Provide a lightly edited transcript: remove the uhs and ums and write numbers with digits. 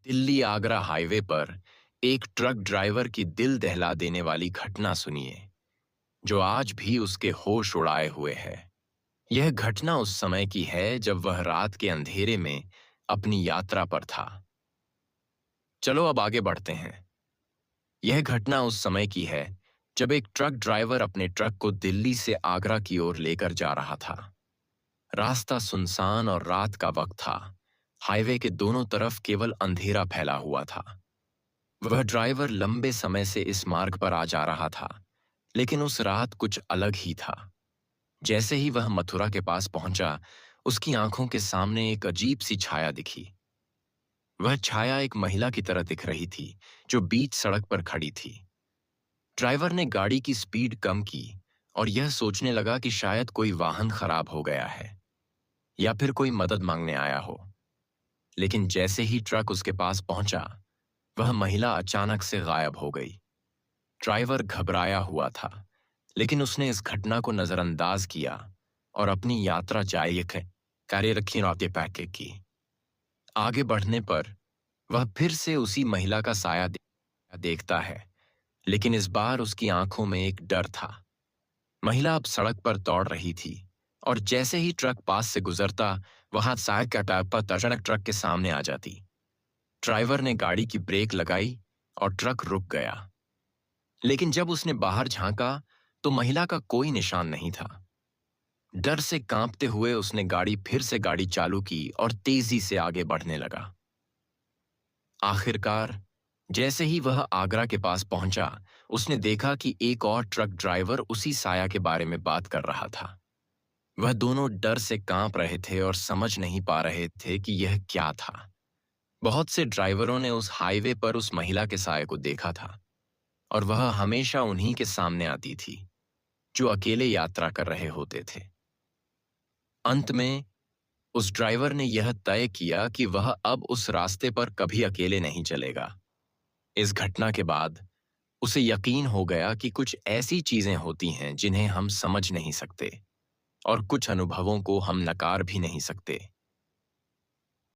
Delhi Agra highway पर एक truck driver की दिल दहला देने वाली घटना सुनिए, जो आज भी उसके होश उड़ाए हुए है। यह घटना उस समय की है जब वह रात के अंधेरे में अपनी यात्रा पर था। चलो अब आगे बढ़ते हैं। यह घटना उस समय की है जब एक ट्रक ड्राइवर अपने ट्रक को दिल्ली से आगरा की ओर लेकर जा रहा था। रास्ता सुनसान और रात का वक्त था। हाईवे के दोनों तरफ केवल अंधेरा फैला हुआ था। वह ड्राइवर लंबे समय से इस मार्ग पर आ जा रहा था, लेकिन उस रात कुछ अलग ही था। जैसे ही वह मथुरा के पास पहुंचा, उसकी आंखों के सामने एक अजीब सी छाया दिखी। वह छाया एक महिला की तरह दिख रही थी, जो बीच सड़क पर खड़ी थी। ड्राइवर ने गाड़ी की स्पीड कम की और यह सोचने लगा कि शायद कोई वाहन खराब हो गया है या फिर कोई मदद मांगने आया हो। लेकिन जैसे ही ट्रक उसके पास पहुंचा, वह महिला अचानक से गायब हो गई। ड्राइवर घबराया हुआ था, लेकिन उसने इस घटना को नजरअंदाज किया और अपनी यात्रा जारी रखी और आगे पैके की। आगे बढ़ने पर वह फिर से उसी महिला का साया देखता है, लेकिन इस बार उसकी आंखों में एक डर था। महिला अब सड़क पर दौड़ रही थी और जैसे ही ट्रक पास से गुजरता, वह साइड का टायर पर अचानक ट्रक के सामने आ जाती। ड्राइवर ने गाड़ी की ब्रेक लगाई और ट्रक रुक गया। लेकिन जब उसने बाहर झांका, तो महिला का कोई निशान नहीं था। डर से कांपते हुए उसने फिर से गाड़ी चालू की और तेजी से आगे बढ़ने लगा। आखिरकार जैसे ही वह आगरा के पास पहुंचा, उसने देखा कि एक और ट्रक ड्राइवर उसी साया के बारे में बात कर रहा था। वह दोनों डर से कांप रहे थे और समझ नहीं पा रहे थे कि यह क्या था। बहुत से ड्राइवरों ने उस हाईवे पर उस महिला के साये को देखा था, और वह हमेशा उन्हीं के सामने आती थी, जो अकेले यात्रा कर रहे होते थे। अंत में उस ड्राइवर ने यह तय किया कि वह अब उस रास्ते पर कभी अकेले नहीं चलेगा। इस घटना के बाद उसे यकीन हो गया कि कुछ ऐसी चीजें होती हैं जिन्हें हम समझ नहीं सकते, और कुछ अनुभवों को हम नकार भी नहीं सकते।